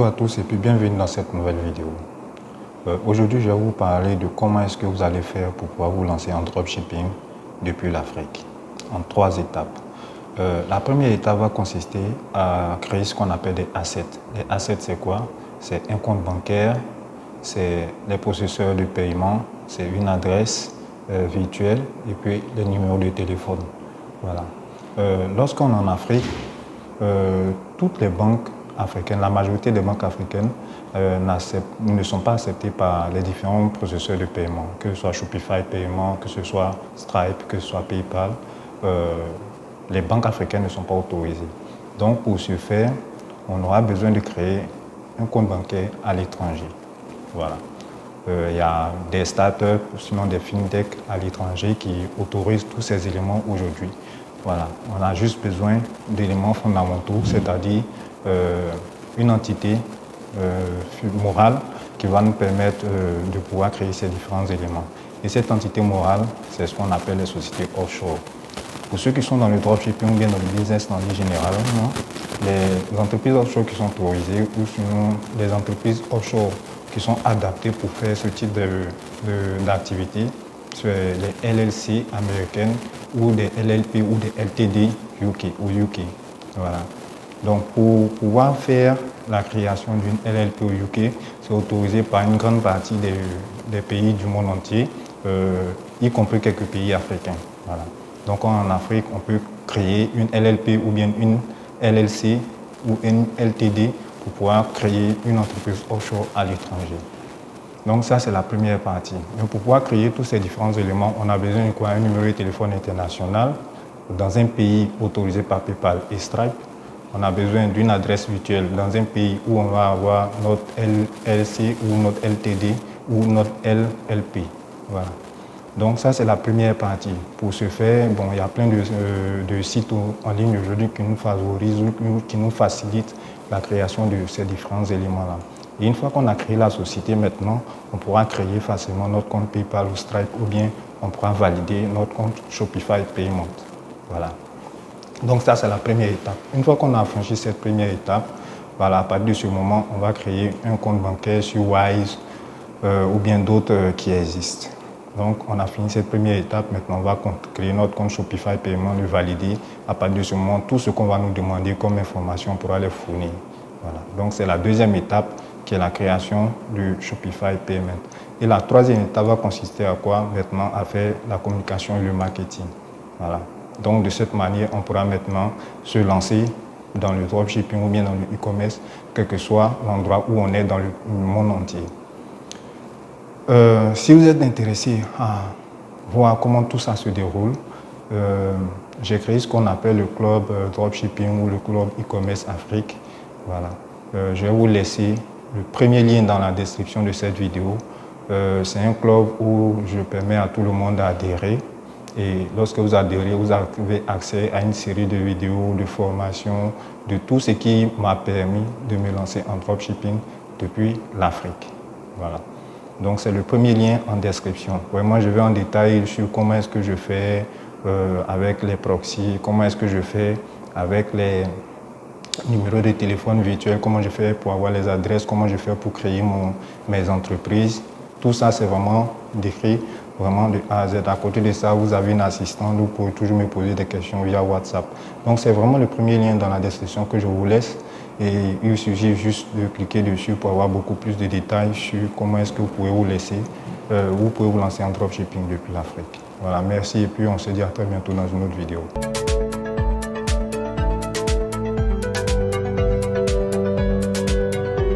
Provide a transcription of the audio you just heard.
Bonjour à tous et puis bienvenue dans cette nouvelle vidéo. Aujourd'hui, je vais vous parler de comment est-ce que vous allez faire pour pouvoir vous lancer en dropshipping depuis l'Afrique, en 3 étapes. La première étape va consister à créer ce qu'on appelle des assets. Les assets, c'est quoi? C'est un compte bancaire, c'est les processeurs de paiement, c'est une adresse virtuelle et puis les numéros de téléphone. Voilà. Lorsqu'on est en Afrique, toutes les banques africaines, la majorité des banques africaines ne sont pas acceptées par les différents processeurs de paiement, que ce soit Shopify Paiement, que ce soit Stripe, que ce soit PayPal. Les banques africaines ne sont pas autorisées. Donc pour ce faire, on aura besoin de créer un compte bancaire à l'étranger. Voilà. Il y a des startups, sinon des fintechs à l'étranger qui autorisent tous ces éléments aujourd'hui. Voilà. On a juste besoin d'éléments fondamentaux, c'est-à-dire une entité morale qui va nous permettre de pouvoir créer ces différents éléments. Et cette entité morale, c'est ce qu'on appelle les sociétés offshore. Pour ceux qui sont dans le dropshipping ou bien dans le business en général, les entreprises offshore qui sont autorisées ou sinon les entreprises offshore qui sont adaptées pour faire ce type d'activité, c'est les LLC américaines ou des LLP ou des LTD UK. Voilà. Donc pour pouvoir faire la création d'une LLP au UK, c'est autorisé par une grande partie des pays du monde entier, y compris quelques pays africains. Voilà. Donc en Afrique, on peut créer une LLP ou bien une LLC ou une LTD pour pouvoir créer une entreprise offshore à l'étranger. Donc ça, c'est la première partie. Mais pour pouvoir créer tous ces différents éléments, on a besoin de quoi? Un numéro de téléphone international dans un pays autorisé par PayPal et Stripe. On a besoin d'une adresse virtuelle dans un pays où on va avoir notre LLC ou notre LTD ou notre LLP. Voilà. Donc ça, c'est la première partie. Pour ce faire, bon, il y a plein de sites en ligne aujourd'hui qui nous favorisent ou qui nous facilitent la création de ces différents éléments-là. Et une fois qu'on a créé la société, maintenant, on pourra créer facilement notre compte PayPal ou Stripe ou bien on pourra valider notre compte Shopify Payment. Voilà. Donc ça, c'est la première étape. Une fois qu'on a franchi cette première étape, voilà, à partir de ce moment, on va créer un compte bancaire sur Wise ou bien d'autres qui existent. Donc, on a fini cette première étape. Maintenant, on va créer notre compte Shopify Payment, le valider. À partir de ce moment, tout ce qu'on va nous demander comme information, on pourra les fournir. Voilà. Donc, c'est la deuxième étape qui est la création du Shopify Payment. Et la troisième étape va consister à quoi? Maintenant, à faire la communication et le marketing. Voilà. Donc, de cette manière, on pourra maintenant se lancer dans le dropshipping ou bien dans le e-commerce, quel que soit l'endroit où on est dans le monde entier. Si vous êtes intéressé à voir comment tout ça se déroule, j'ai créé ce qu'on appelle le club dropshipping ou le club e-commerce Afrique. Voilà. Je vais vous laisser le premier lien dans la description de cette vidéo. C'est un club où je permets à tout le monde d'adhérer. Et lorsque vous adhérez, vous avez accès à une série de vidéos, de formations, de tout ce qui m'a permis de me lancer en dropshipping depuis l'Afrique. Voilà. Donc c'est le premier lien en description. Vraiment, je vais en détail sur comment est-ce que je fais avec les proxys, comment est-ce que je fais avec les numéros de téléphone virtuels, comment je fais pour avoir les adresses, comment je fais pour créer mes entreprises. Tout ça, c'est vraiment décrit vraiment de A à Z. À côté de ça, vous avez une assistante, vous pouvez toujours me poser des questions via WhatsApp. Donc c'est vraiment le premier lien dans la description que je vous laisse. Et il suffit juste de cliquer dessus pour avoir beaucoup plus de détails sur comment est-ce que vous pouvez vous lancer en dropshipping depuis l'Afrique. Voilà, merci et puis on se dit à très bientôt dans une autre vidéo.